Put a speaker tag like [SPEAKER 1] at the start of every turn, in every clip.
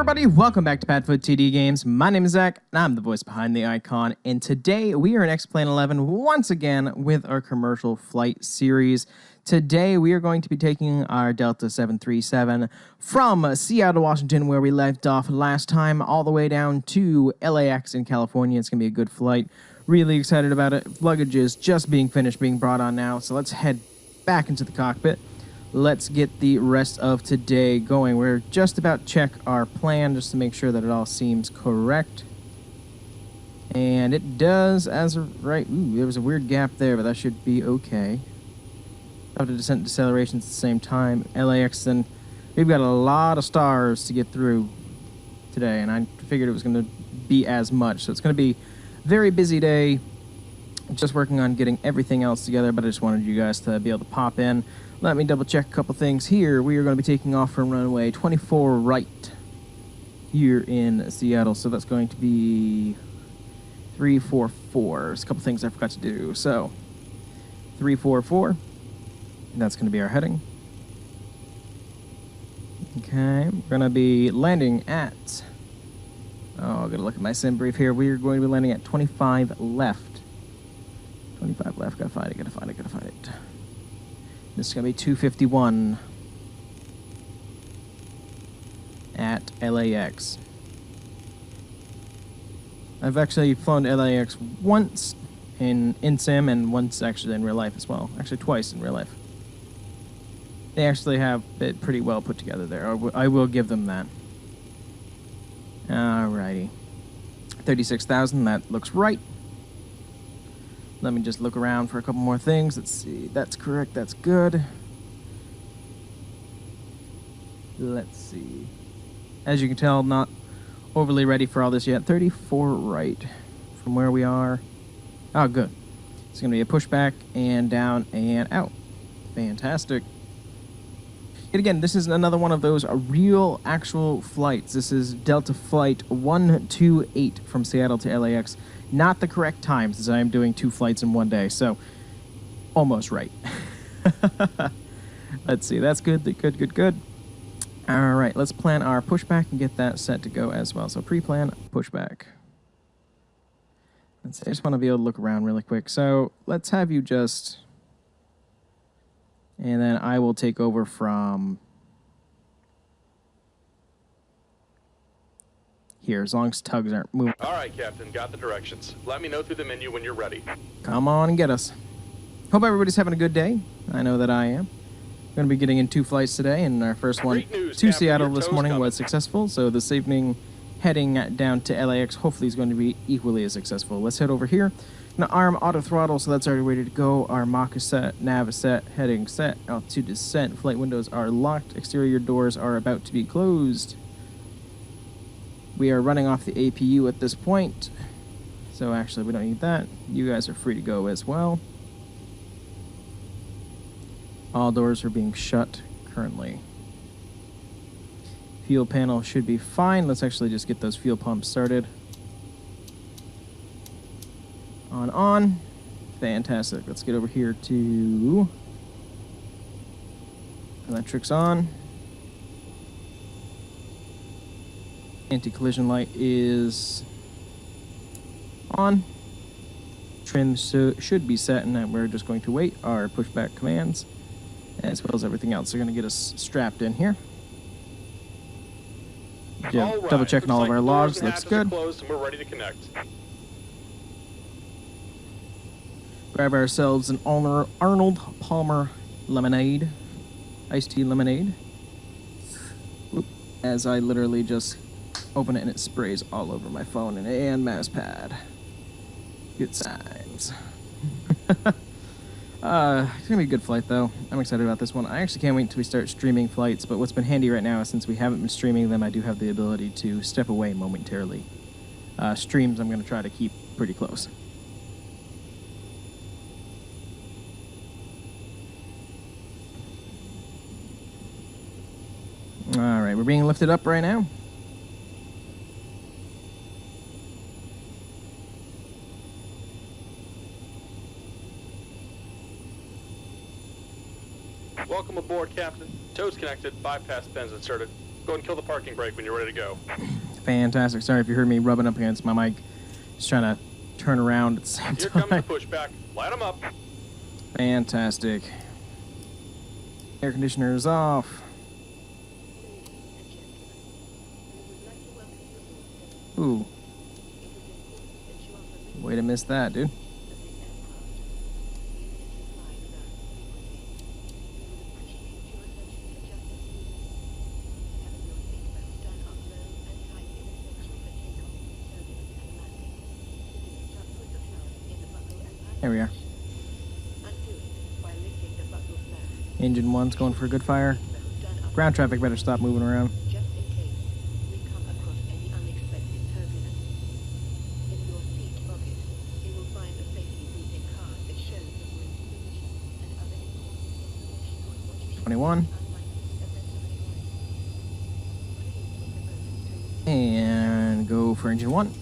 [SPEAKER 1] everybody, welcome back to PadfootTD Games. My name is Zach, and I'm the voice behind the icon, and today we are in XPlane 11 once again with our commercial flight series. Today we are going to be taking our Delta 737 from Seattle, Washington, where we left off last time, all the way down to LAX in California. It's going to be a good flight. Really excited about it. Luggage is just being finished, being brought on now, so let's head back into the cockpit. Let's get the rest of today going. We're just about to check our plan just to make sure that it all seems correct. And it does as of right. Ooh, there was a weird gap there, but that should be okay. Have the descent and decelerations at the same time. LAX, then we've got a lot of stars to get through today, and I figured it was going to be as much. So it's going to be a very busy day. Just working on getting everything else together, but I just wanted you guys to be able to pop in. Let me double check a couple things here. We are going to be taking off from runway 24 right here in Seattle. So that's going to be 344. There's a couple things I forgot to do. So 344. That's going to be our heading. Okay, we're going to be landing at... Oh, I've got to look at my sim brief here. We are going to be landing at 25 left. 25 left. Gotta find it. This is going to be 251 at LAX. I've actually flown to LAX once in sim and once actually in real life as well. Actually twice in real life. They actually have it pretty well put together there. I will give them that. Alrighty. 36,000, that looks right. Let me just look around for a couple more things. Let's see. That's correct. That's good. Let's see. As you can tell, not overly ready for all this yet. 34 right from where we are. Oh, good. It's going to be a pushback and down and out. Fantastic. And again, this is another one of those real, actual flights. This is Delta Flight 128 from Seattle to LAX. Not the correct times, as I am doing 2 flights in one day, so almost right. Let's see, that's good, good. All right, let's plan our pushback and get that set to go as well. So pre-plan, pushback. Let's see, I just want to be able to look around really quick. So let's have you just... And then I will take over from... here, as long as tugs aren't moving.
[SPEAKER 2] All right, Captain, got the directions. Let me know through the menu when you're ready.
[SPEAKER 1] Come on and get us. Hope everybody's having a good day. I know that I am. Going to be getting in 2 flights today, and our first one to Seattle this morning was successful, so this evening heading down to LAX hopefully is going to be equally as successful. Let's head over here. Now, arm auto throttle, so that's already ready to go. Our Mach is set, nav is set, heading set, altitude descent, flight windows are locked, exterior doors are about to be closed. We are running off the APU at this point, so actually we don't need that. You guys are free to go as well. All doors are being shut currently. Fuel panel should be fine. Let's actually just get those fuel pumps started. On. Fantastic. Let's get over here to electrics on. Anti-collision light is on. Trim should be set, and then we're just going to wait our pushback commands, as well as everything else. They're going to get us strapped in here. Yeah, right. Double checking all of our logs. Looks good.
[SPEAKER 2] Closed and we're ready to connect.
[SPEAKER 1] Grab ourselves an Arnold Palmer lemonade, iced tea lemonade. Oop, as I literally just open it and it sprays all over my phone and mouse pad. Good signs. It's gonna be a good flight though. I'm excited about this one. I actually can't wait until we start streaming flights, but what's been handy right now is since we haven't been streaming them, I do have the ability to step away momentarily. Streams I'm gonna try to keep pretty close. Alright, we're being lifted up right now.
[SPEAKER 2] Welcome aboard, Captain. Toes connected, bypass pins inserted. Go and kill the parking brake when you're ready to go.
[SPEAKER 1] Fantastic. Sorry if you heard me rubbing up against my mic. Just trying to turn around at the same
[SPEAKER 2] Here
[SPEAKER 1] time.
[SPEAKER 2] comes the pushback. Light them up.
[SPEAKER 1] Fantastic. Air conditioner is off. Ooh. Way to miss that, dude. There we are. Engine 1's going for a good fire. Ground traffic better stop moving around. And go for engine 1.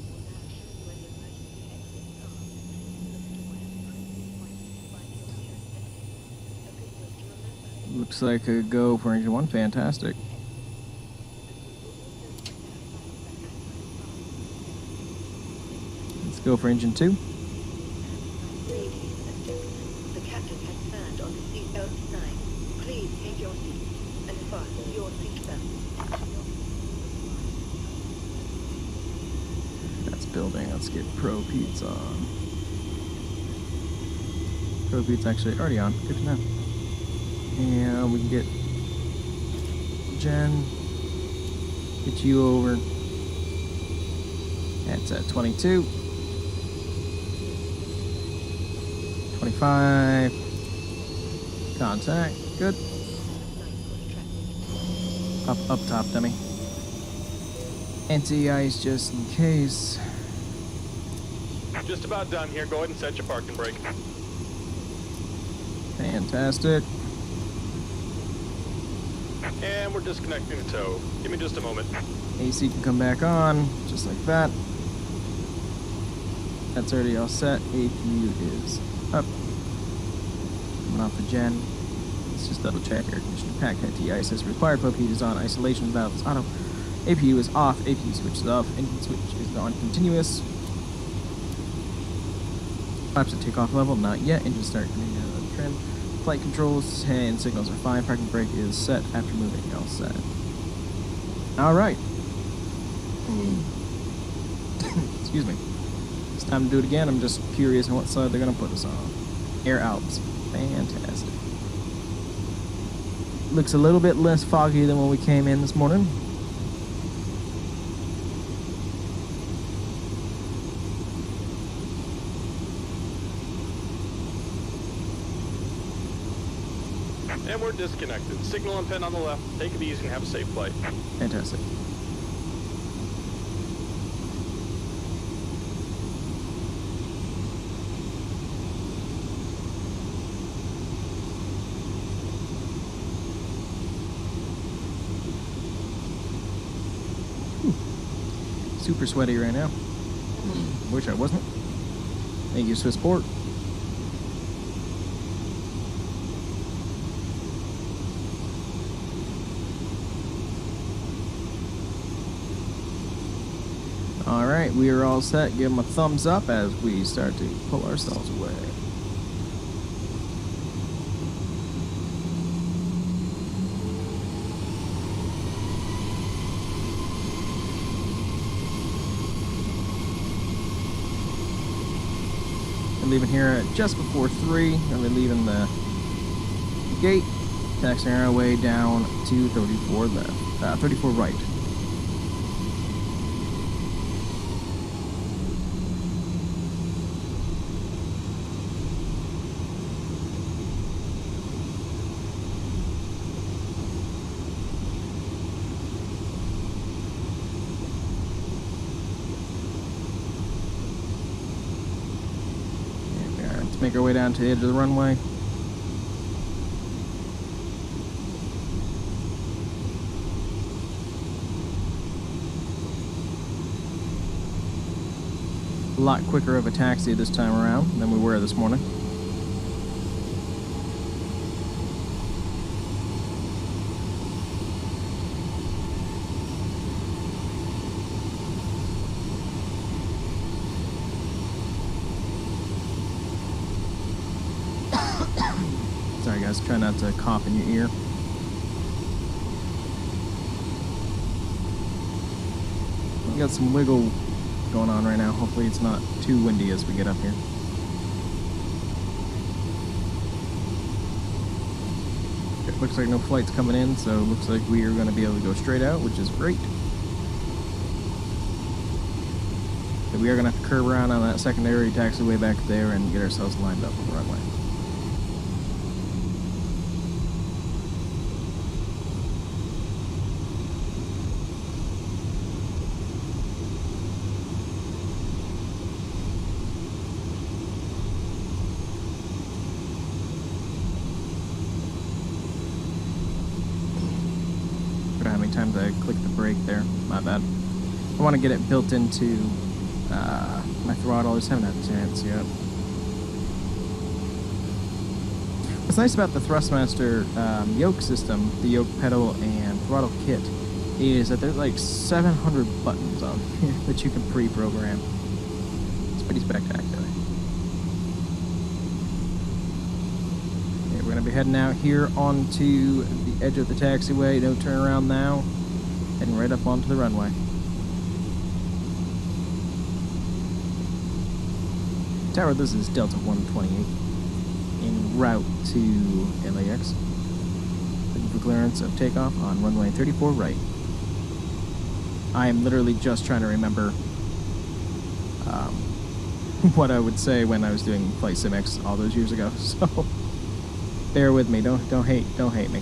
[SPEAKER 1] Looks like a go for engine 1. Fantastic. Let's go for engine 2.
[SPEAKER 3] The captain has turned on the seatbelt sign. Please take your seat and fasten your seatbelt.
[SPEAKER 1] That's building. Let's get Pro Pete's on. Pro Pete's actually already on. Good to know. And we can get Jen. Get you over. That's at 22. 25. Contact. Good. Up top, dummy. Anti-ice just in case.
[SPEAKER 2] Just about done here. Go ahead and set your parking brake.
[SPEAKER 1] Fantastic.
[SPEAKER 2] And we're disconnecting the tow. Give me just a moment.
[SPEAKER 1] AC can come back on, just like that. That's already all set. APU is up. Coming off the gen. Let's just double check. Air conditioning pack head T-ice is required. Pump heat is on. Isolation valve is auto. APU is off. APU switch is off. Engine switch is on continuous. Flaps at takeoff level, not yet. Engine start coming out of the trim. Flight controls and signals are fine. Parking brake is set after moving. All set. All right. Excuse me. It's time to do it again. I'm just curious on what side they're going to put us on. Air Alps. Fantastic. Looks a little bit less foggy than when we came in this morning.
[SPEAKER 2] And we're disconnected. Signal and pin on the left. Take it easy and have a safe flight.
[SPEAKER 1] Fantastic. Super sweaty right now. Wish I wasn't. Thank you, Swissport. All right, we are all set. Give them a thumbs up as we start to pull ourselves away. We're leaving here at just before 3. And we're leaving the gate, taxiing our way down to 34 left, 34 right. Make our way down to the edge of the runway. A lot quicker of a taxi this time around than we were this morning. guys. Try not to cough in your ear. We got some wiggle going on right now. Hopefully it's not too windy as we get up here. It looks like no flights coming in, so it looks like we are going to be able to go straight out, which is great. But we are going to have to curve around on that secondary taxiway back there and get ourselves lined up on the runway. How many times I clicked the brake there? My bad. I want to get it built into my throttle. I just haven't had a chance yet. What's nice about the Thrustmaster yoke system, the yoke pedal and throttle kit, is that there's like 700 buttons on here that you can pre-program. It's pretty spectacular. Okay, we're going to be heading out here onto the edge of the taxiway. No turnaround now. Heading right up onto the runway. Tower, this is Delta 128 en route to LAX. Looking for clearance of takeoff on runway 34 right. I am literally just trying to remember what I would say when I was doing Flight SimX all those years ago. So bear with me. Don't hate me.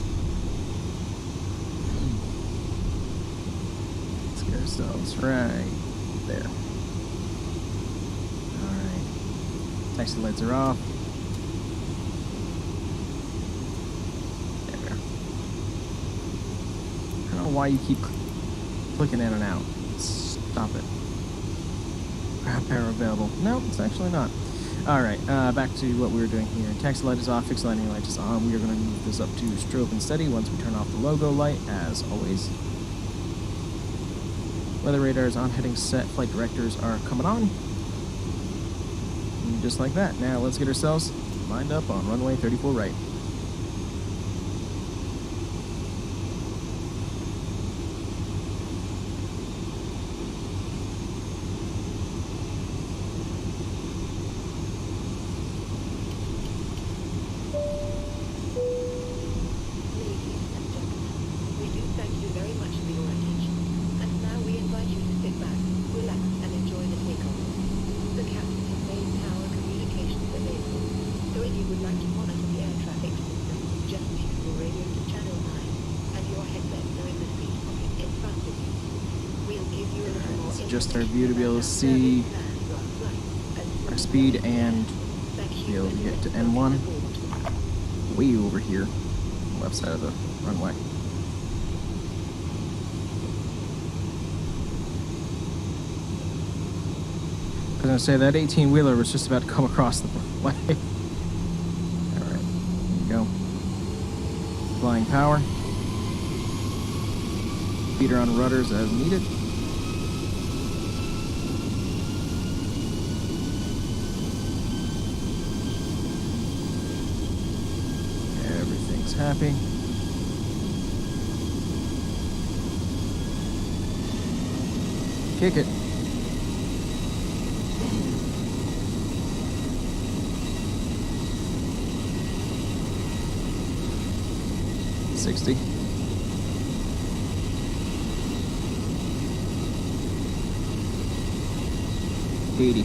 [SPEAKER 1] Let's get ourselves right there. Taxi lights are off. There we are. I don't know why you keep clicking in and out. Stop it. Ground power available. No, it's actually not. Alright, back to what we were doing here. Taxi light is off, fixed landing light is on. We are going to move this up to strobe and steady once we turn off the logo light, as always. Weather radar is on, heading set. Flight directors are coming on. And just like that. Now let's get ourselves lined up on runway 34 right. Just our view to be able to see our speed and be able to get to N1 way over here, left side of the runway. I was going to say that 18-wheeler was just about to come across the runway. Alright, here we go. Flying power. Feeder on rudders as needed. Happy. Kick it. $60. $80.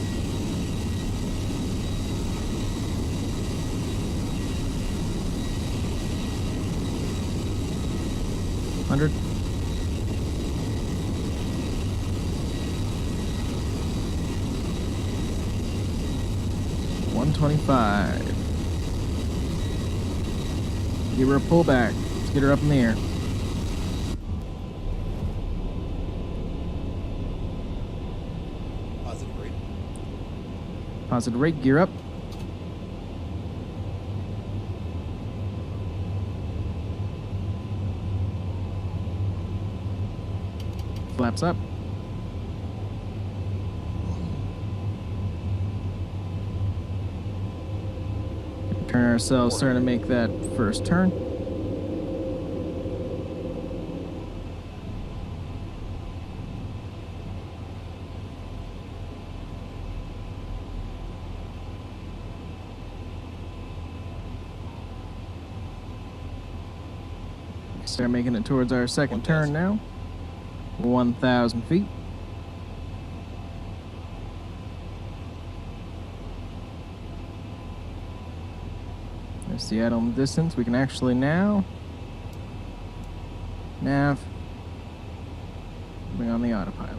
[SPEAKER 1] $100. $125. Give her a pullback. Let's get her up in the air.
[SPEAKER 4] Positive rate.
[SPEAKER 1] Positive rate. Gear up. Flaps up. turn ourselves, starting to make that first turn. Start making it towards our second turn now. 1,000 feet. There's Seattle in the distance. We can actually now nav, bring on the autopilot.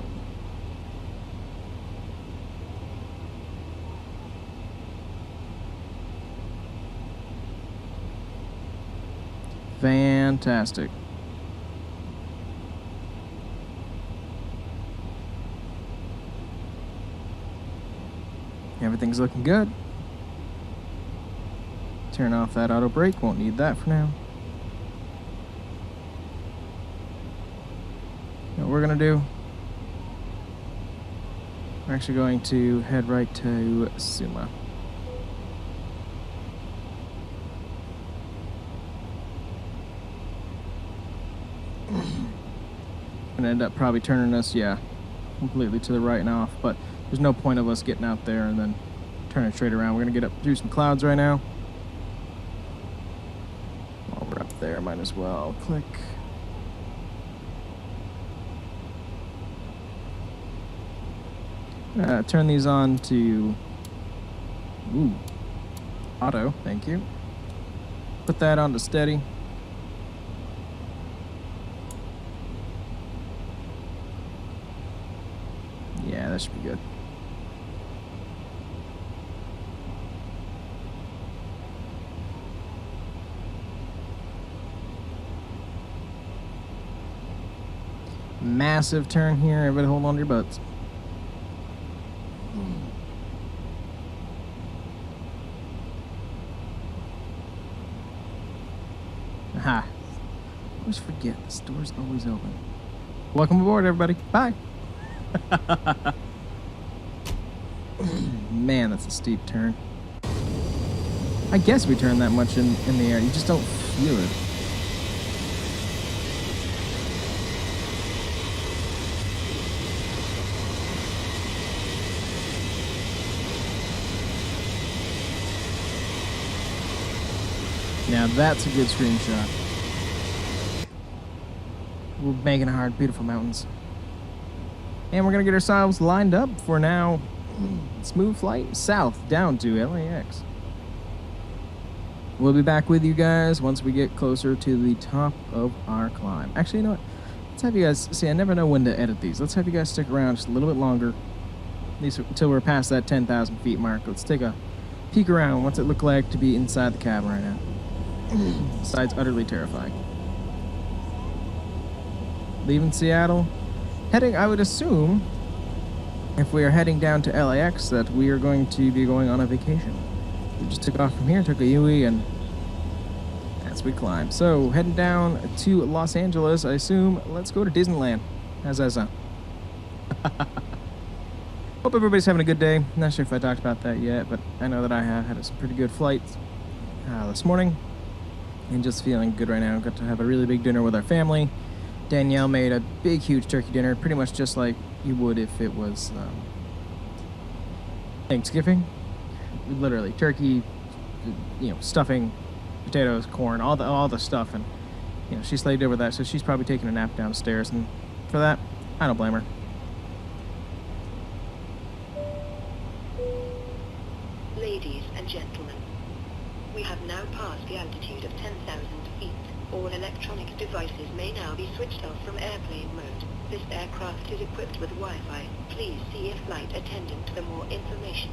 [SPEAKER 1] Fantastic. Everything's looking good. Turn off that auto brake, won't need that for now. What we're gonna do, we're actually going to head right to Suma. Gonna end up probably turning us, yeah, completely to the right and off, but there's no point of us getting out there and then turning straight around. We're gonna get up through some clouds right now. While we're up there, might as well click. Turn these on to auto, thank you. Put that on to steady. Yeah, that should be good. Massive turn here. Everybody hold on to your butts. Aha. I always forget, this door's always open. Welcome aboard, everybody. Bye. Man, that's a steep turn. I guess we turn that much in the air. You just don't feel it. Now that's a good screenshot. We're making it hard, beautiful mountains. And we're gonna get ourselves lined up for now. Smooth flight south down to LAX. We'll be back with you guys once we get closer to the top of our climb. Actually, you know what? Let's have you guys, see, I never know when to edit these. Let's have you guys stick around just a little bit longer, at least until we're past that 10,000 feet mark. Let's take a peek around. What's it look like to be inside the cabin right now? Besides utterly terrifying. Leaving Seattle. Heading, I would assume, if we are heading down to LAX, that we are going to be going on a vacation. We just took off from here, took a Yui, and as we climb. So, heading down to Los Angeles, I assume. Let's go to Disneyland. How's that sound? Hope everybody's having a good day. Not sure if I talked about that yet, but I know that I have had some pretty good flights this morning. And just feeling good right now. Got to have a really big dinner with our family. Danielle made a big, huge turkey dinner, pretty much just like you would if it was Thanksgiving. Literally, turkey, you know, stuffing, potatoes, corn, all the stuff, and you know, she slaved over that, so she's probably taking a nap downstairs, and for that, I don't blame her.
[SPEAKER 3] Ladies and gentlemen, we have now passed the altitude of 10,000 feet. All electronic devices may now be switched off from airplane mode. This aircraft is equipped with Wi-Fi. Please see a flight attendant for more information.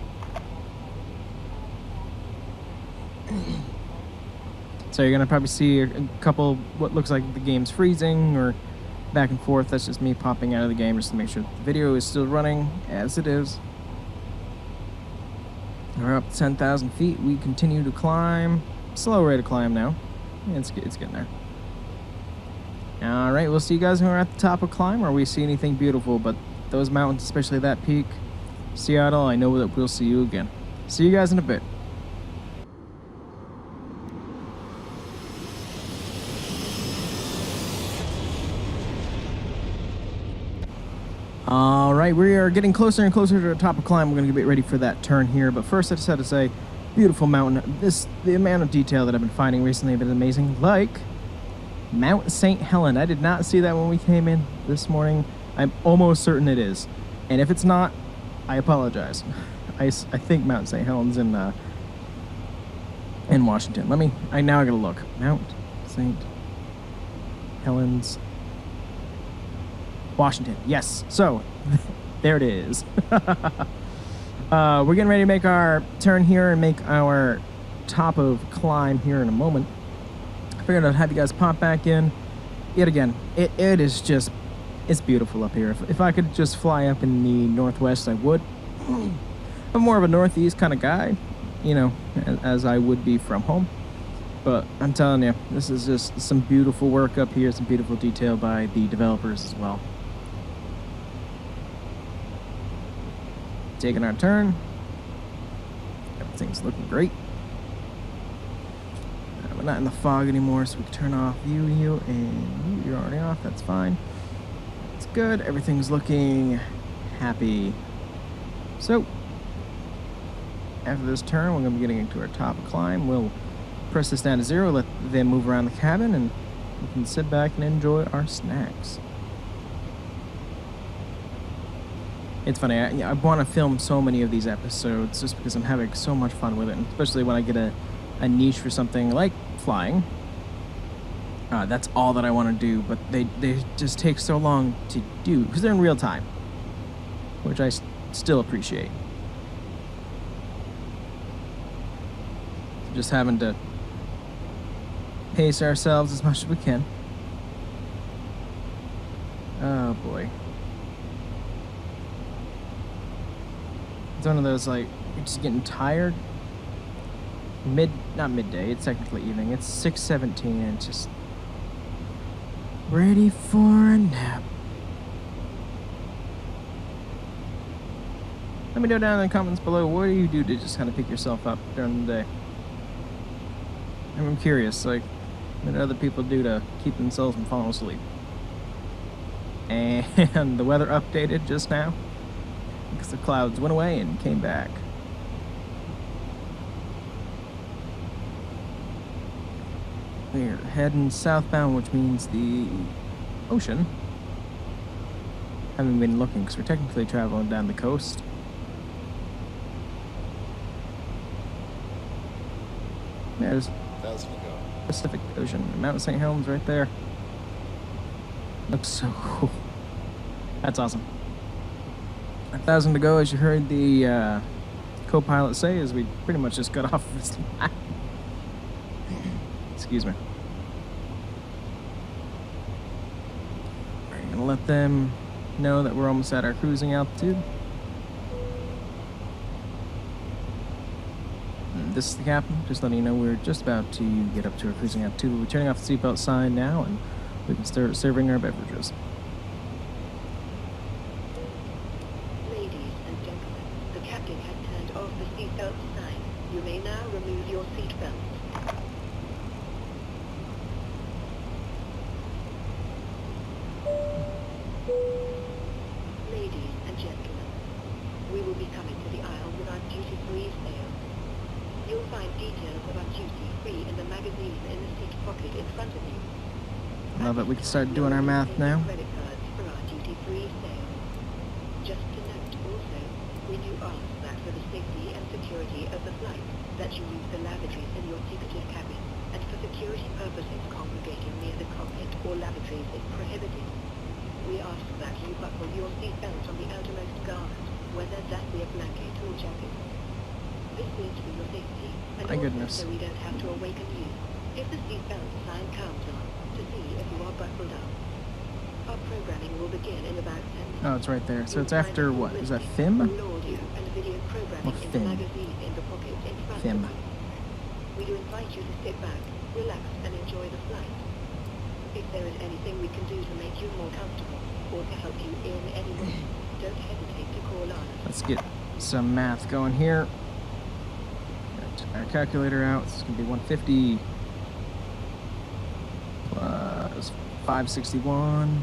[SPEAKER 1] So you're gonna probably see a couple what looks like the game's freezing or back and forth. That's just me popping out of the game just to make sure the video is still running as it is. We're up to 10,000 feet. We continue to climb. Slow rate of climb now. It's getting there. All right, we'll see you guys when we're at the top of climb or we see anything beautiful. But those mountains, especially that peak, Seattle, I know that we'll see you again. See you guys in a bit. right, we are getting closer and closer to the top of climb. We're going to get ready for that turn here. But first, I just had to say, beautiful mountain. The amount of detail that I've been finding recently has been amazing. Like Mount St. Helen. I did not see that when we came in this morning. I'm almost certain it is. And if it's not, I apologize. I think Mount St. Helen's in Washington. Now I gotta look. Mount St. Helens, Washington. Yes. So, there it is. We're getting ready to make our turn here and make our top of climb here in a moment. I figured I'd have you guys pop back in. Yet again, it is just, it's beautiful up here. If I could just fly up in the northwest, I would. I'm more of a northeast kind of guy, you know, as I would be from home. But I'm telling you, this is just some beautiful work up here, some beautiful detail by the developers as well. Taking our turn. Everything's looking great. We're not in the fog anymore, so we can turn off you, and you're already off. That's fine. It's good. Everything's looking happy. So, after this turn, we're going to be getting into our top climb. We'll press this down to 0, let them move around the cabin, and we can sit back and enjoy our snacks. It's funny, I want to film so many of these episodes just because I'm having so much fun with it, and especially when I get a niche for something like flying. That's all that I want to do, but they just take so long to do because they're in real time, which I still appreciate. Just having to pace ourselves as much as we can. Oh boy. It's one of those, like, you're just getting tired. Not midday, it's technically evening. It's 6:17 and just ready for a nap. Let me know down in the comments below, what do you do to just kind of pick yourself up during the day? I'm curious, like, what do other people do to keep themselves from falling asleep? And the weather updated just now because the clouds went away and came back. We're heading southbound, which means the ocean. Haven't been looking because we're technically traveling down the coast. There's Pacific Ocean. Mount St. Helens right there. Looks so cool. That's awesome. 1,000 to go, as you heard the co-pilot say, as we pretty much just got off of this line. Excuse me. We're gonna let them know that we're almost at our cruising altitude. This is the captain, just letting you know we're just about to get up to our cruising altitude. We'll be turning off the seatbelt sign now, and we can start serving our beverages.
[SPEAKER 3] Ladies and gentlemen, the captain has turned off the seatbelt sign. You may now remove your seatbelt. Ladies and gentlemen, we will be coming to the aisle with our duty-free sale. You'll find details of our duty-free in the magazine in the seat pocket in front of you.
[SPEAKER 1] Love it. We can start doing our math now.
[SPEAKER 3] Credit cards for our duty-free sale. Just to note also, we do ask that for the safety and security of the flight, that you use the lavatories in your ticketed cabin, and for security purposes congregating near the cockpit or lavatories is prohibited. We ask that you buckle your seatbelt on the outermost garment, whether that be a blanket or jacket. This is for your safety, and
[SPEAKER 1] My
[SPEAKER 3] also
[SPEAKER 1] goodness.
[SPEAKER 3] so we don't have to awaken you if the seatbelt sign comes on to see if you are buckled up. Our programming will begin in about 10 minutes.
[SPEAKER 1] Oh, it's right there. So it's after what? Is that FIM?
[SPEAKER 3] Full audio and video programming
[SPEAKER 1] Or
[SPEAKER 3] in the
[SPEAKER 1] Fin?
[SPEAKER 3] magazine in the pocket in front
[SPEAKER 1] FIM.
[SPEAKER 3] of you. We do invite you to sit back, relax, and enjoy the flight. If there is anything we can do to make you more comfortable or to help you in any way, don't hesitate to call on us.
[SPEAKER 1] Let's get some math going here. Our calculator out. It's going to be 150 plus 561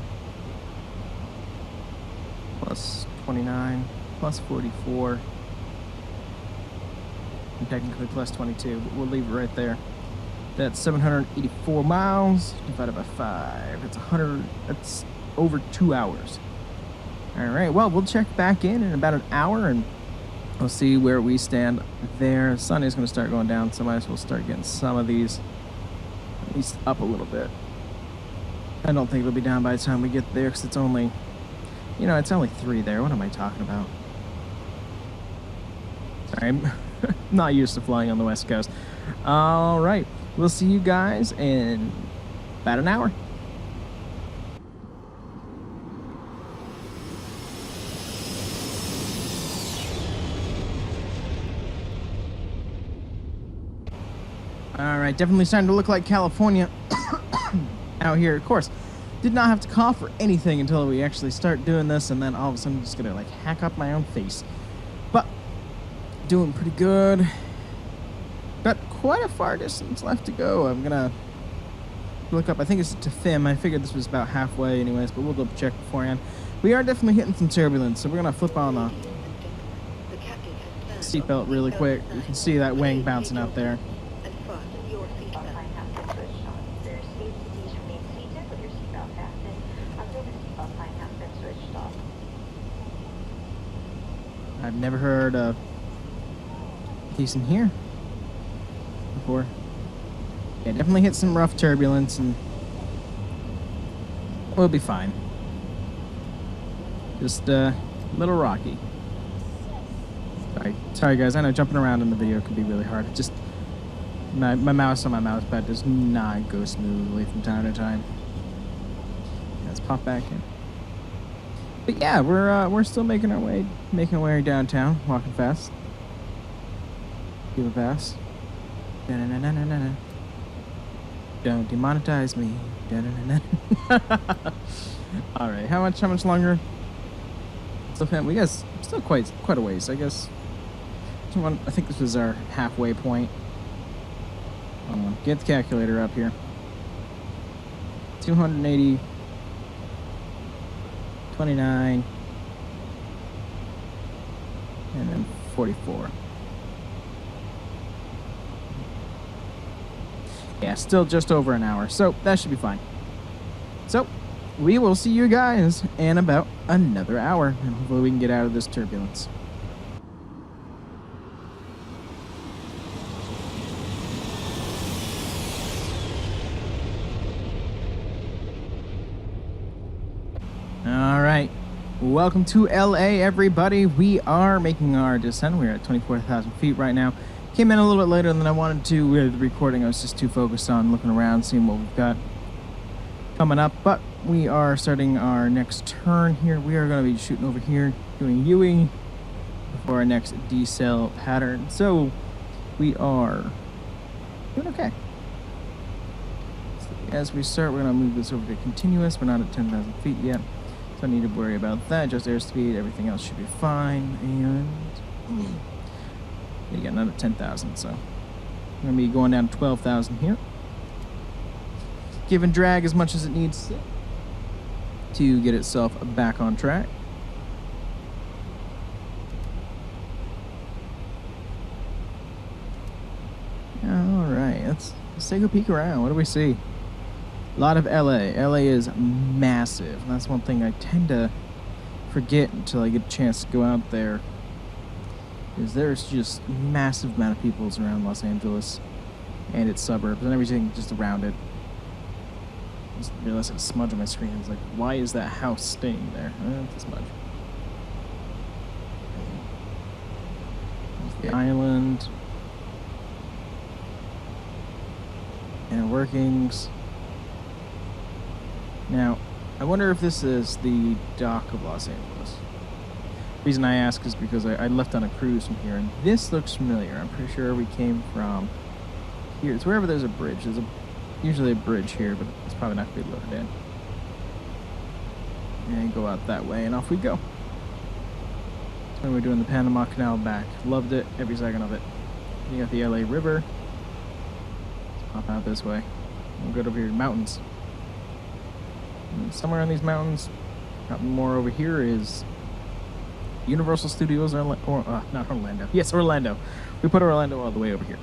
[SPEAKER 1] plus 29, plus 44, and technically plus 22, but we'll leave it right there. That's 784 miles divided by 5. That's over 2 hours. All right, well, we'll check back in about an hour, and we'll see where we stand there. The sun is going to start going down, so I might as well start getting some of these at least up a little bit. I don't think it'll be down by the time we get there, because it's only, it's only 3 there. What am I talking about? Sorry, I'm not used to flying on the West Coast. All right, we'll see you guys in about an hour. All right, definitely starting to look like California out here. Of course, did not have to cough or anything until we actually start doing this, and then all of a sudden I'm just gonna hack up my own face. But doing pretty good. Got quite a far distance left to go. I'm gonna look up. I think it's to FIM. I figured this was about halfway anyways, but we'll double check beforehand. We are definitely hitting some turbulence, so we're gonna flip on the seatbelt really quick. You can see that wing bouncing out there. I've never heard of these in here before. Yeah, definitely hit some rough turbulence, and we'll be fine. Just a little rocky. Sorry guys, I know jumping around in the video can be really hard. Just my mouse on my mouse pad does not go smoothly from time to time. Let's pop back in. But yeah, we're still making our way downtown, walking fast. Feeling fast. Da-na-na-na-na-na. Don't demonetize me. Da-na-na-na. All right, how much longer? We got still quite a ways, I guess. I think this was our halfway point. Get the calculator up here. 280. 29, and then 44. Yeah, still just over an hour, so that should be fine. So, we will see you guys in about another hour, and hopefully we can get out of this turbulence. Alright, welcome to LA, everybody. We are making our descent. We're at 24,000 feet right now. Came in a little bit later than I wanted to with the recording. I was just too focused on looking around, seeing what we've got coming up. But we are starting our next turn here. We are going to be shooting over here, doing U-ing for our next decel pattern. So we are doing okay. So as we start, we're going to move this over to continuous. We're not at 10,000 feet yet. Don't need to worry about that. Just airspeed. Everything else should be fine. And yeah, not at 10,000. So I'm gonna be going down to 12,000 here. Giving drag as much as it needs to get itself back on track. All right, let's take a peek around. What do we see? A lot of LA. LA is massive. And that's one thing I tend to forget until I get a chance to go out there. Is there's just massive amount of people around Los Angeles and its suburbs and everything just around it. Just realized I had a smudge on my screen. It's like, why is that house staying there? It's a smudge. There's the island. And workings. Now, I wonder if this is the dock of Los Angeles. The reason I ask is because I left on a cruise from here, and this looks familiar. I'm pretty sure we came from here. It's wherever there's a bridge. There's usually a bridge here, but it's probably not going to be loaded in. And go out that way, and off we go. That's when we're doing the Panama Canal back. Loved it, every second of it. You got the LA River. Let's pop out this way. We'll go over here to mountains. And somewhere on these mountains, not more over here, is Universal Studios, not Orlando. Yes, Orlando. We put Orlando all the way over here.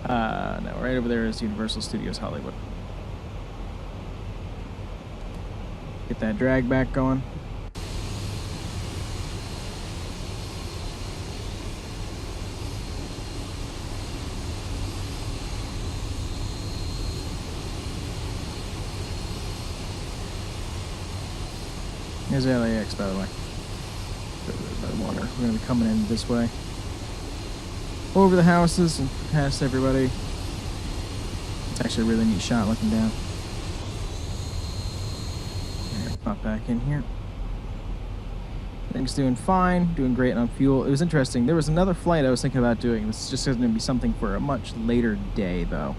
[SPEAKER 1] No, right over there is Universal Studios Hollywood. Get that drag back going. Here's LAX, by the way. By the water. We're going to be coming in this way. Over the houses and past everybody. It's actually a really neat shot looking down. Pop back in here. Things doing fine, doing great on fuel. It was interesting. There was another flight I was thinking about doing. This is just going to be something for a much later day, though.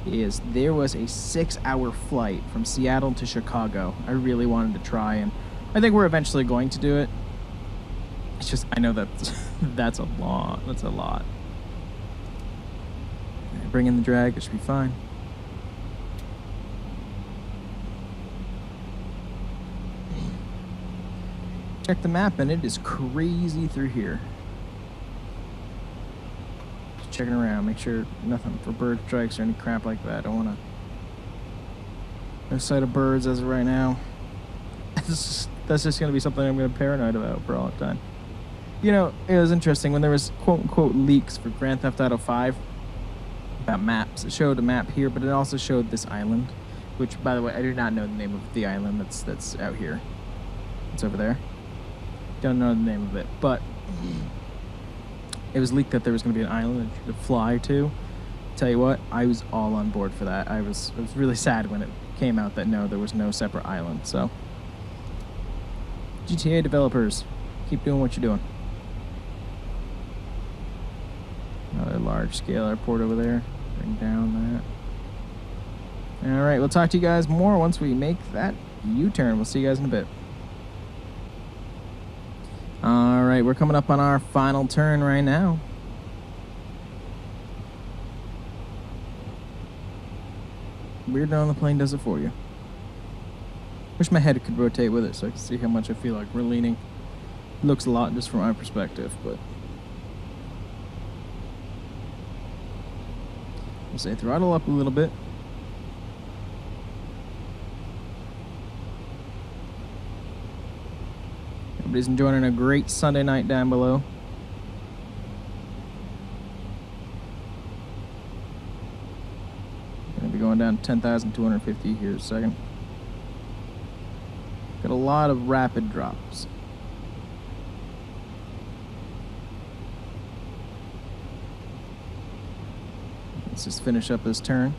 [SPEAKER 1] There was a 6-hour flight from Seattle to Chicago. I really wanted to try, and I think we're eventually going to do it. It's just, I know that that's a lot. That's a lot. Bring in the drag, it should be fine. Check the map, and it is crazy through here. Just checking around, make sure nothing for bird strikes or any crap like that. I don't want to. No sight of birds as of right now. That's just going to be something I'm going to be paranoid about for all the time. You know, it was interesting when there was quote-unquote leaks for Grand Theft Auto 5 about maps. It showed a map here, but it also showed this island, which, by the way, I do not know the name of the island that's out here. It's over there. Don't know the name of it, but it was leaked that there was going to be an island that you could fly to. Tell you what, I was all on board for that. I was really sad when it came out that no, there was no separate island. So, GTA developers, keep doing what you're doing. Another large-scale airport over there. Bring down that. All right, we'll talk to you guys more once we make that U-turn. We'll see you guys in a bit. All right, we're coming up on our final turn right now. Weird on the plane does it for you. Wish my head could rotate with it so I can see how much I feel like we're leaning. Looks a lot just from my perspective, but I'll say throttle up a little bit. Everybody's enjoying a great Sunday night down below. Gonna be going down to 10,250 here in a second. Got a lot of rapid drops. Let's just finish up this turn.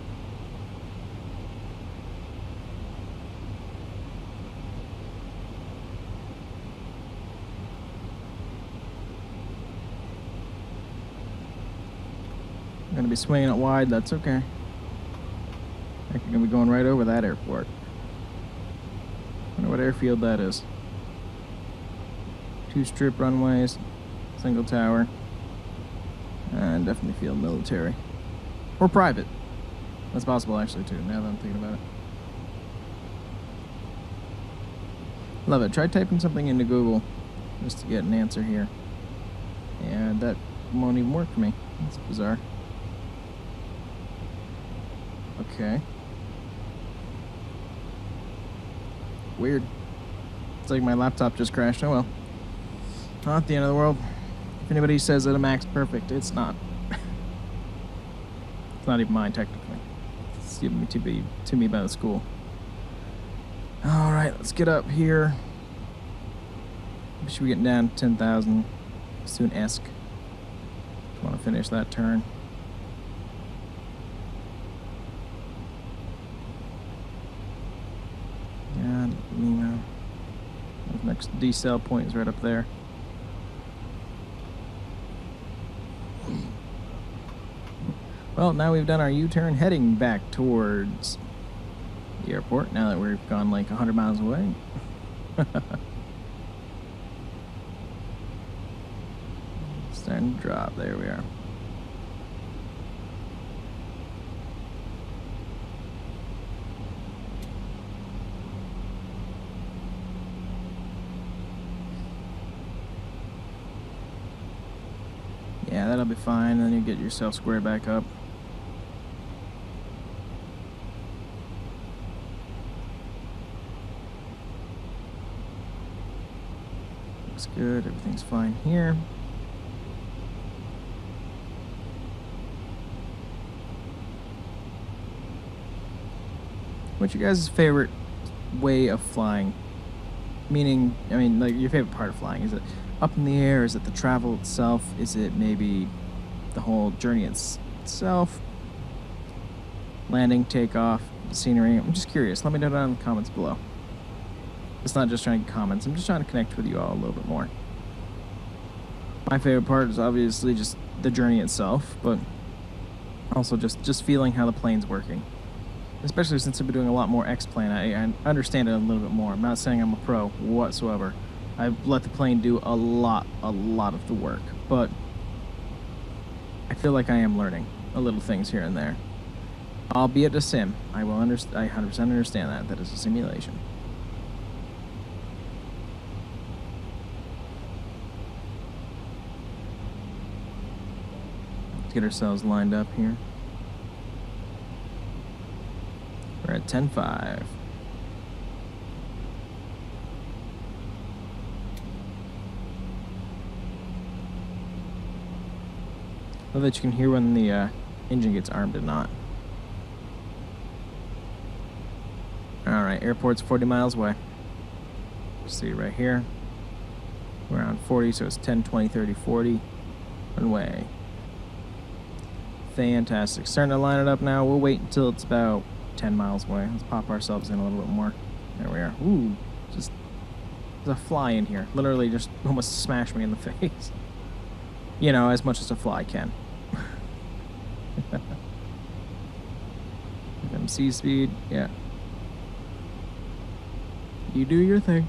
[SPEAKER 1] I'm gonna be swinging it wide, that's okay. I think I'm gonna be going right over that airport. Wonder what airfield that is. 2 strip runways, single tower, and definitely feel military. Or private. That's possible actually too, now that I'm thinking about it. Love it. Try typing something into Google just to get an answer here. And that won't even work for me. That's bizarre. Okay. Weird. It's like my laptop just crashed. Oh well. Not the end of the world. If anybody says that a Mac's perfect, it's not. It's not even mine, technically. It's given to me by the school. Alright, let's get up here. We should be getting down to 10,000 soon-esque. Just want to finish that turn. God, Lima. The next decel point is right up there. Well, now we've done our U-turn heading back towards the airport, now that we've gone like 100 miles away. Starting to drop. There we are. That'll be fine, then you get yourself squared back up. Looks good, everything's fine here. What's your guys' favorite way of flying? Meaning, I mean, like, your favorite part of flying. Is it up in the air? Is it the travel itself? Is it maybe the whole journey itself? Landing, takeoff, scenery? I'm just curious. Let me know down in the comments below. It's not just trying to get comments. I'm just trying to connect with you all a little bit more. My favorite part is obviously just the journey itself, but also just feeling how the plane's working. Especially since I've been doing a lot more XPlane, I understand it a little bit more. I'm not saying I'm a pro whatsoever. I've let the plane do a lot of the work, but I feel like I am learning a little things here and there. Albeit a sim, I 100% understand that is a simulation. Let's get ourselves lined up here. We're at 10.5. Love that you can hear when the engine gets armed and not. Alright, airport's 40 miles away. See right here. We're around 40, so it's 10, 20, 30, 40. Runway. Fantastic. Starting to line it up now. We'll wait until it's about 10 miles away. Let's pop ourselves in a little bit more. There we are. Ooh, just there's a fly in here. Literally just almost smashed me in the face. You know, as much as a fly can. MC speed, yeah. You do your thing.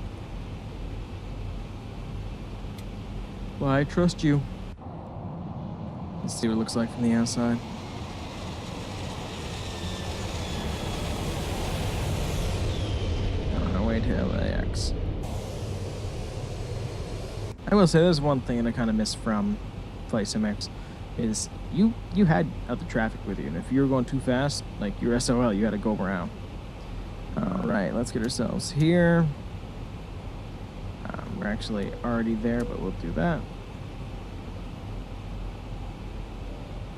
[SPEAKER 1] Well, I trust you. Let's see what it looks like from the outside. On our way to LAX. I will say there's one thing that I kind of miss from Flight SimX is you had other traffic with you, and if you were going too fast, like your SOL, you had to go around. Alright, let's get ourselves here. We're actually already there, but we'll do that.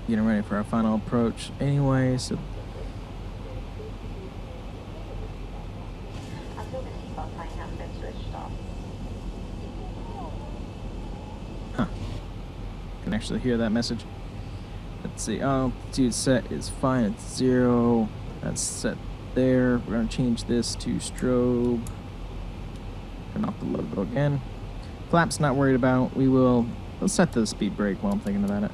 [SPEAKER 1] Getting ready for our final approach anyway, so... Huh. Can actually hear that message. Let's see, altitude set is fine, it's 0. That's set there. We're gonna change this to strobe. Turn off the logo again. Flaps not worried about. We'll set the speed brake while I'm thinking about it.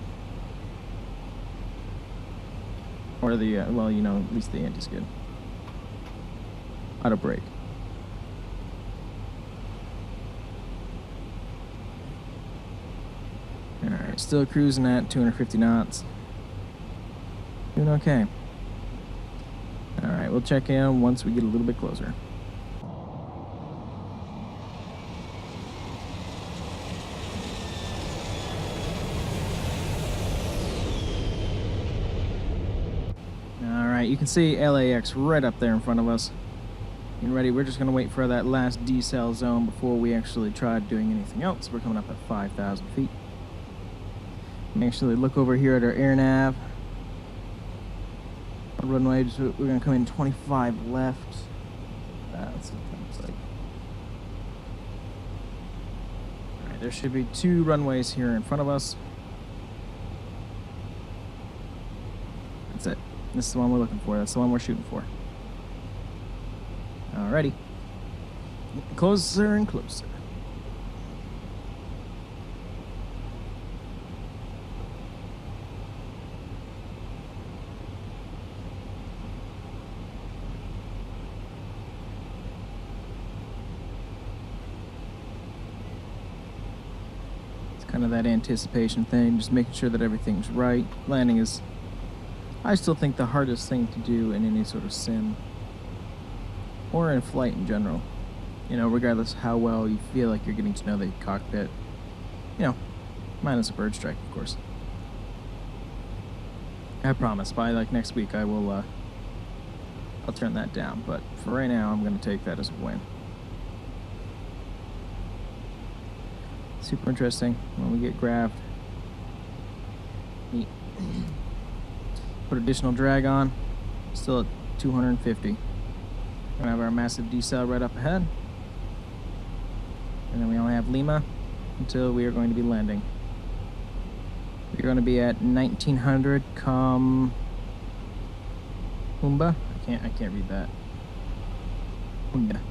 [SPEAKER 1] Or the, well, you know, at least the anti-skid. Auto brake. Alright, still cruising at 250 knots. Doing okay. Alright, we'll check in once we get a little bit closer. Alright, you can see LAX right up there in front of us. Getting ready, we're just going to wait for that last decel zone before we actually try doing anything else. We're coming up at 5,000 feet. Let me actually look over here at our air nav. Runway, we're going to come in 25 left. That's what it looks like. Alright, there should be 2 runways here in front of us. That's it. This is the one we're looking for. That's the one we're shooting for. Alrighty. Getting closer and closer. Kind of that anticipation thing, just making sure that everything's right. Landing is, I still think, the hardest thing to do in any sort of sim or in flight in general. You know, regardless of how well you feel like you're getting to know the cockpit. You know, minus a bird strike, of course. I promise, by like next week I will I'll turn that down, but for right now I'm gonna take that as a win. Super interesting when we get grabbed. Neat. Put additional drag on, still at 250. We're gonna have our massive decel right up ahead. And then we only have Lima until we are going to be landing. We're going to be at 1900 come Humba. I can't read that. Humba.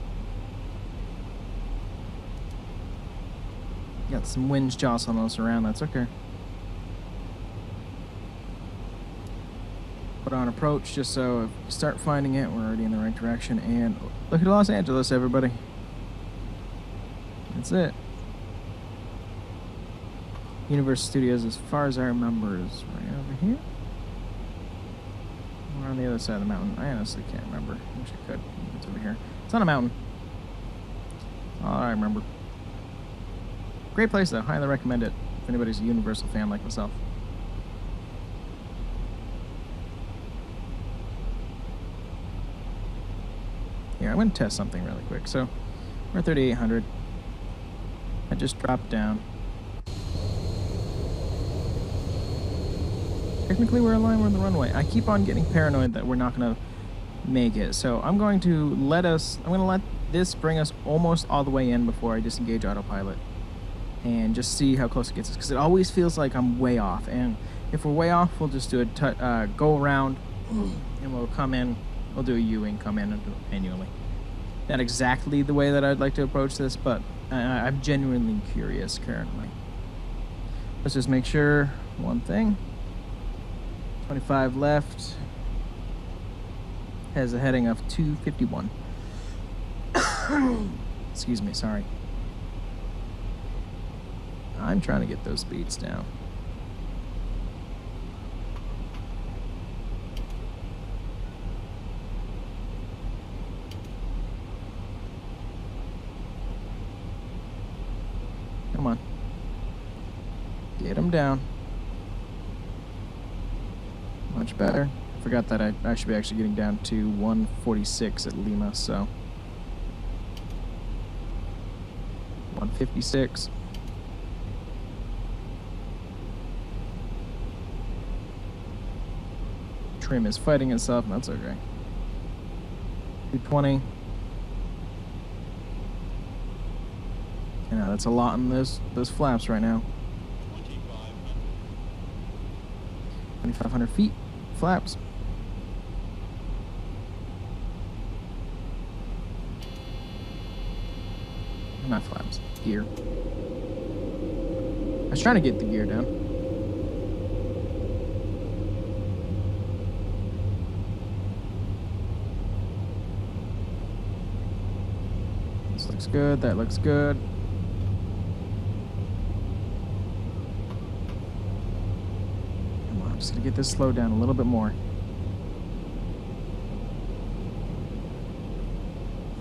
[SPEAKER 1] Got some winds jostling us around, that's okay. Put on approach just so if we start finding it, we're already in the right direction. And look at Los Angeles, everybody. That's it. Universal Studios, as far as I remember, is right over here. We're on the other side of the mountain. I honestly can't remember. I wish I could. It's over here. It's on a mountain. All I remember. Great place, though. Highly recommend it if anybody's a Universal fan like myself. Here, I'm going to test something really quick. So, we're at 3,800. I just dropped down. Technically, we're aligned with the runway. I keep on getting paranoid that we're not going to make it. So I'm going to let this bring us almost all the way in before I disengage autopilot. And just see how close it gets us. Because it always feels like I'm way off. And if we're way off, we'll just do a go around. And we'll come in. We'll do a U-wing, come in and do it manually. Not exactly the way that I'd like to approach this, but I'm genuinely curious currently. Let's just make sure one thing. 25 left. Has a heading of 251. Excuse me, sorry. I'm trying to get those speeds down. Come on. Get them down. Much better. Forgot that I should be actually getting down to 146 at Lima, so 156. Trim is fighting itself, and that's okay. 220. Yeah, that's a lot in those flaps right now. 2,500 feet. Flaps. Not flaps. Gear. I was trying to get the gear down. This looks good. That looks good. Just gonna get this slowed down a little bit more.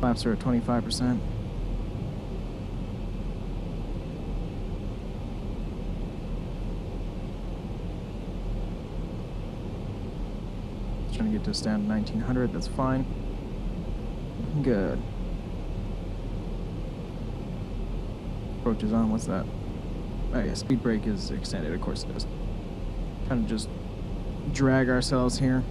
[SPEAKER 1] Flaps are at 25%. Trying to get this down to 1900. That's fine. Good. Approach is on. What's that? Oh yeah, speed brake is extended. Of course it is. Kind of just drag ourselves here.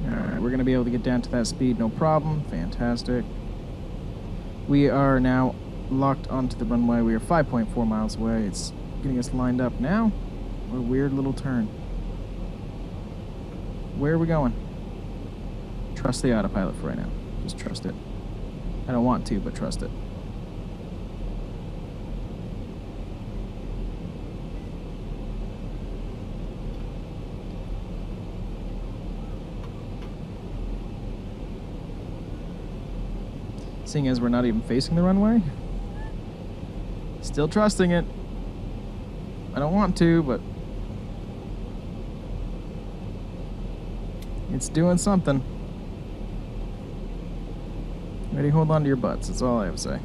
[SPEAKER 1] Alright, we're going to be able to get down to that speed, no problem. Fantastic. We are now locked onto the runway. We are 5.4 miles away. It's getting us lined up now. What a weird little turn. Where are we going? Trust the autopilot for right now. Just trust it. I don't want to, but trust it. Seeing as we're not even facing the runway, still trusting it. I don't want to, but it's doing something. Ready, hold on to your butts. That's all I have to say.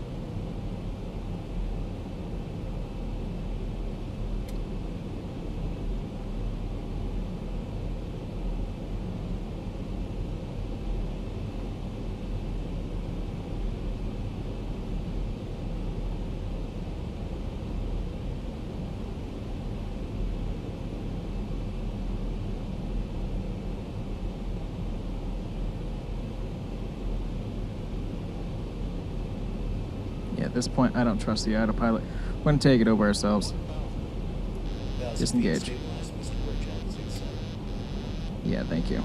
[SPEAKER 1] Yeah, at this point, I don't trust the autopilot. We're going to take it over ourselves. Disengage. Yeah, thank you.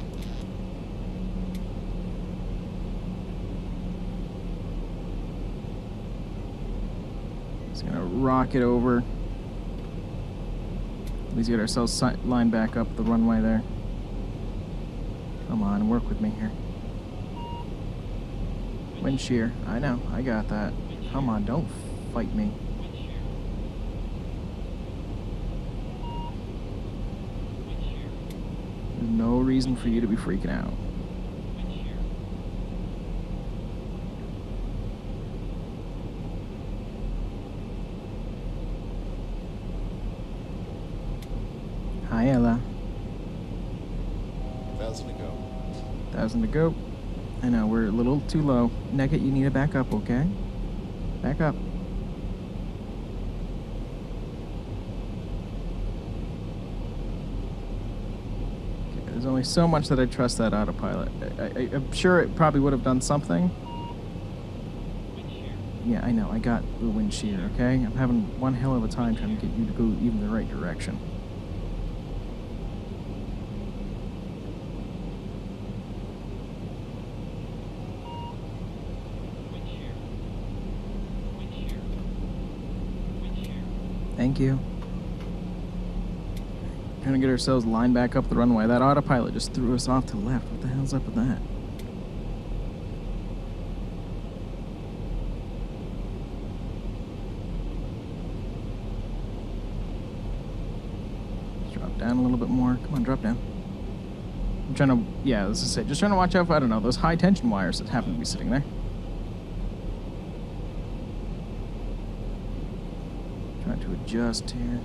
[SPEAKER 1] Just going to rock it over. At least get ourselves lined back up the runway there. Come on, work with me here. Wind shear. I know, I got that. Come on, don't fight me. There's no reason for you to be freaking out. Hi, Ella.
[SPEAKER 4] 1,000 to go.
[SPEAKER 1] 1,000 to go. I know, we're a little too low. Naked, you need to back up, okay? Back up. Okay, there's only so much that I trust that autopilot. I'm sure it probably would have done something. Yeah, I know, I got the wind shear, okay? I'm having one hell of a time trying to get you to go even the right direction. Thank you. Trying to get ourselves lined back up the runway. That autopilot just threw us off to the left. What the hell's up with that? Let's drop down a little bit more. Come on, drop down. I'm trying to, yeah, this is it. Just trying to watch out for, I don't know, those high tension wires that happen to be sitting there. Trying to adjust here.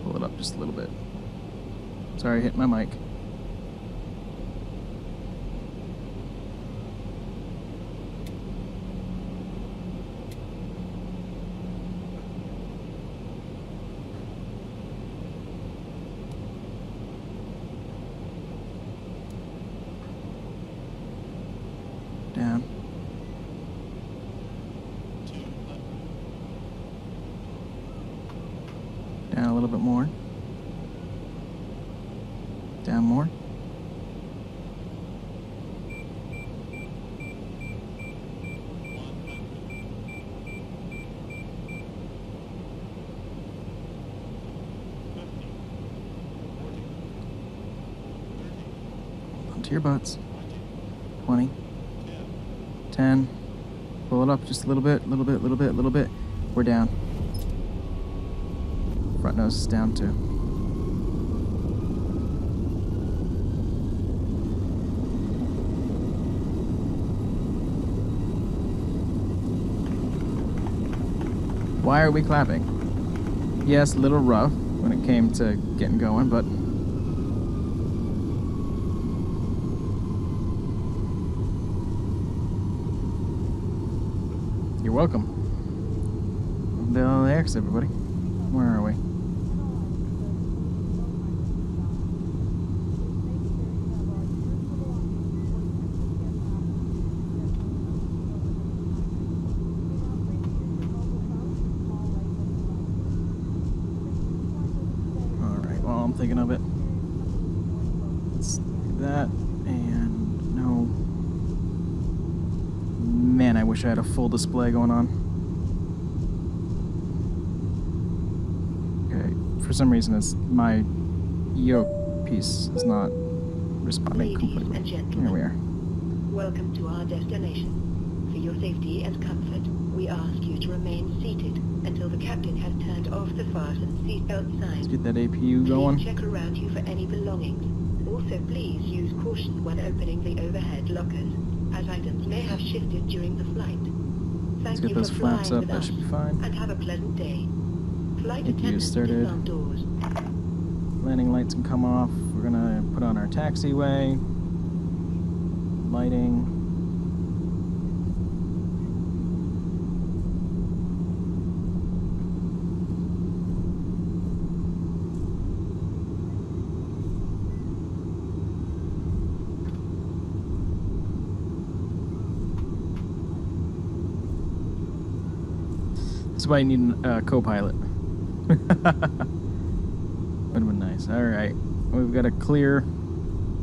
[SPEAKER 1] Pull it up just a little bit. Sorry, hit my mic. Down. Down a little bit more. Down more. Onto your butts. 20. 10. Pull it up just a little bit, little bit, little bit, little bit. We're down. Front nose is down too. Why are we clapping? Yes, a little rough when it came to getting going, but you're welcome. The LAX, everybody. Where are we? Alright, well, I'm thinking of it. Let's do that, and no. Man, I wish I had a full display going on. For some reason, it's my yoke piece is not responding completely.
[SPEAKER 3] Ladies and gentlemen,
[SPEAKER 1] Here we are.
[SPEAKER 3] welcome to our destination. For your safety and comfort, we ask you to remain seated until the captain has turned off the fasten seatbelt sign.
[SPEAKER 1] Let's get that APU going.
[SPEAKER 3] Please check around you for any belongings. Also, please use caution when opening the overhead lockers, as items may have shifted during the flight.
[SPEAKER 1] Let's
[SPEAKER 3] Thank
[SPEAKER 1] get
[SPEAKER 3] you
[SPEAKER 1] those
[SPEAKER 3] for
[SPEAKER 1] flaps
[SPEAKER 3] flying
[SPEAKER 1] up.
[SPEAKER 3] with
[SPEAKER 1] That
[SPEAKER 3] us,
[SPEAKER 1] should be fine.
[SPEAKER 3] and have a pleasant day. Flight
[SPEAKER 1] APU
[SPEAKER 3] attendants
[SPEAKER 1] started.
[SPEAKER 3] disarm doors.
[SPEAKER 1] Landing lights can come off. We're gonna put on our taxiway. Lighting. That's why you need a co-pilot. Would have been nice. All right, we've got to clear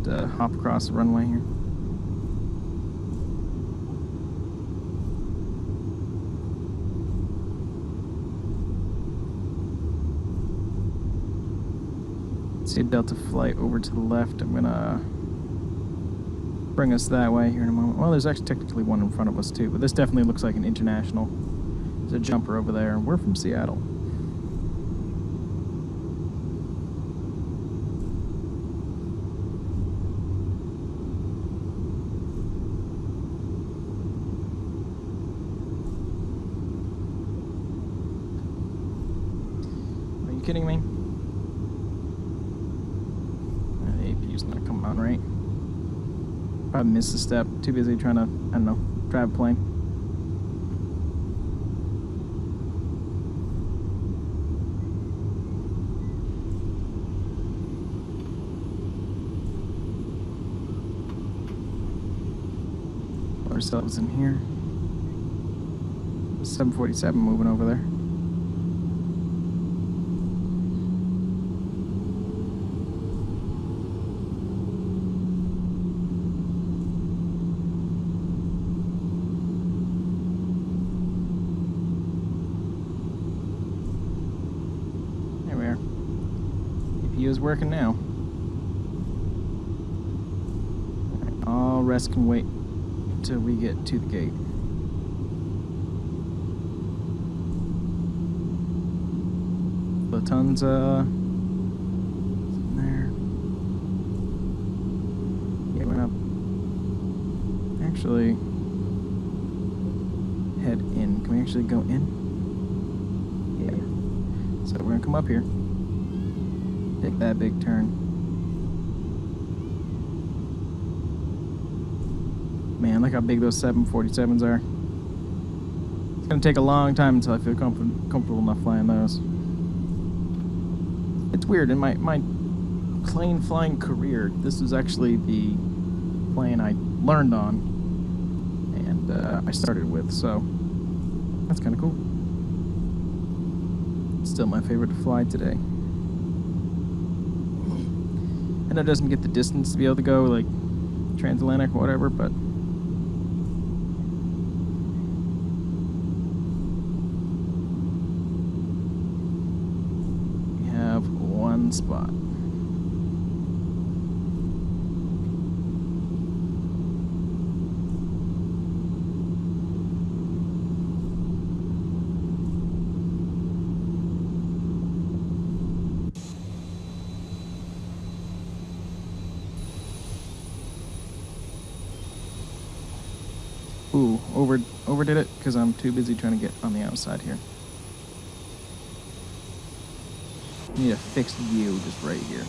[SPEAKER 1] to hop across the runway here. See a Delta flight over to the left. I'm gonna bring us that way here in a moment. Well, there's actually technically one in front of us too, but this definitely looks like an international. There's a jumper over there. We're from Seattle. Are you kidding me? Not coming on right. Probably missed a step. Too busy trying to, I don't know, drive a plane. Put ourselves in here. 747 moving over there. Is working now. Right, all rest can wait until we get to the gate. Lufthansa in there. Yeah, went up. Actually, head in. Can we actually go in? Yeah. So we're gonna come up here. Take that big turn. Man, look how big those 747s are. It's gonna take a long time until I feel comfortable enough flying those. It's weird, in my plane flying career, this was actually the plane I learned on and I started with, so that's kind of cool. It's still my favorite to fly today. I know it doesn't get the distance to be able to go like transatlantic or whatever, but we have one spot. Ooh, overdid it because I'm too busy trying to get on the outside here. Need a fixed view just right here.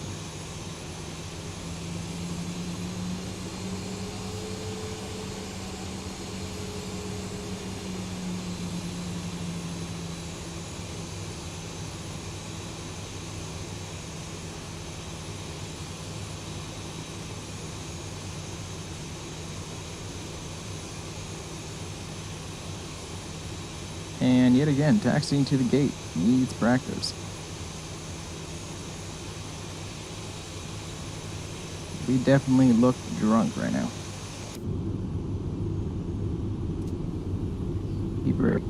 [SPEAKER 1] And yet again, taxiing to the gate needs practice. We definitely look drunk right now. Keep it.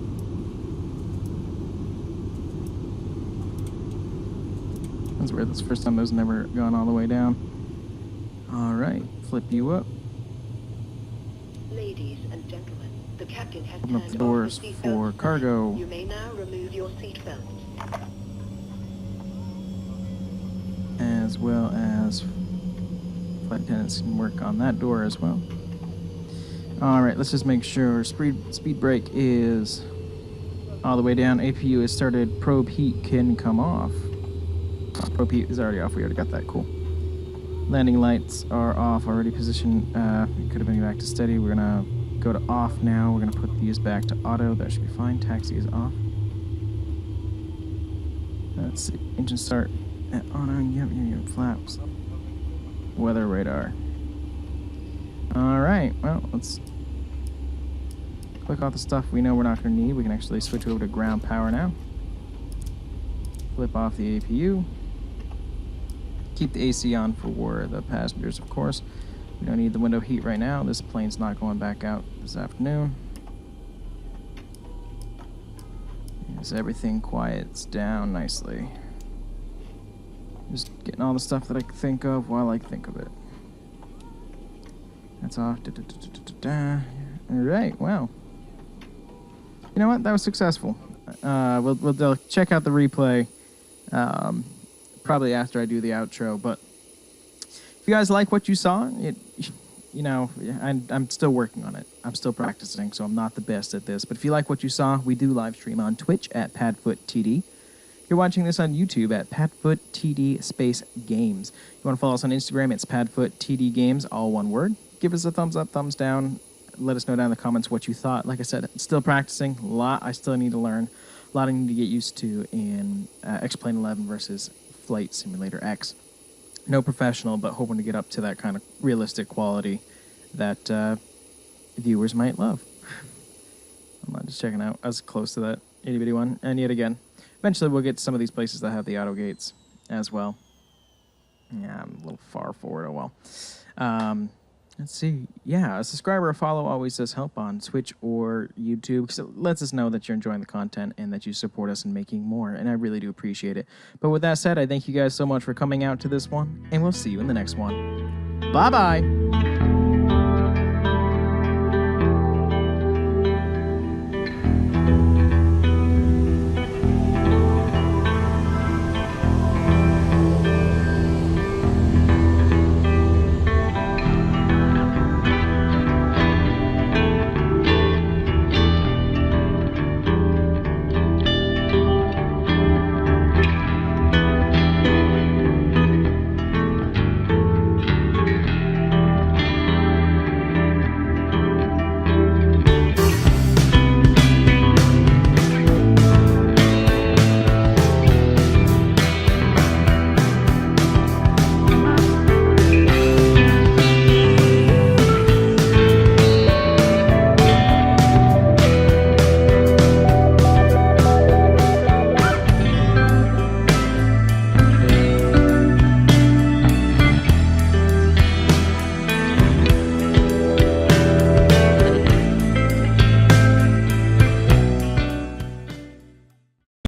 [SPEAKER 1] That's weird. That's the first time those never gone all the way down. All right, flip you up.
[SPEAKER 3] Ladies and gentlemen, the captain has
[SPEAKER 1] Open up the doors for cargo.
[SPEAKER 3] You may now remove your seatbelts.
[SPEAKER 1] As well as flight attendants can work on that door as well. All right, let's just make sure speed brake is all the way down. APU is started. Probe heat can come off. Probe heat is already off. We already got that. Cool. Landing lights are off. Already positioned. It could have been back to steady. We're gonna go to off now. We're gonna put these back to auto. That should be fine. Taxi is off. Let's see. Engine start at on. Yep. Flaps. Weather radar. All right. Well, let's go Click off the stuff we know we're not going to need. We can actually switch over to ground power now. Flip off the APU. Keep the AC on for the passengers, of course. We don't need the window heat right now. This plane's not going back out this afternoon. As everything quiets down nicely. Just getting all the stuff that I can think of while I think of it. That's off. Alright, well. You know what? That was successful. We'll check out the replay probably after I do the outro. But if you guys like what you saw, I'm still working on it. I'm still practicing, so I'm not the best at this. But if you like what you saw, we do live stream on Twitch at PadfootTD. You're watching this on YouTube at PadfootTD Space Games. You want to follow us on Instagram, it's PadfootTD Games, all one word. Give us a thumbs up, thumbs down. Let us know down in the comments what you thought. Like I said, still practicing. A lot I still need to learn. A lot I need to get used to in XPlane 11 versus Flight Simulator X. No professional, but hoping to get up to that kind of realistic quality that viewers might love. I'm not just checking out. I was close to that itty-bitty one. And yet again, eventually we'll get to some of these places that have the auto gates as well. Yeah, I'm a little far forward. Oh, well. Let's see. Yeah, a subscriber or follow always does help on Twitch or YouTube, because it lets us know that you're enjoying the content and that you support us in making more, and I really do appreciate it. But with that said, I thank you guys so much for coming out to this one, and we'll see you in the next one. Bye-bye!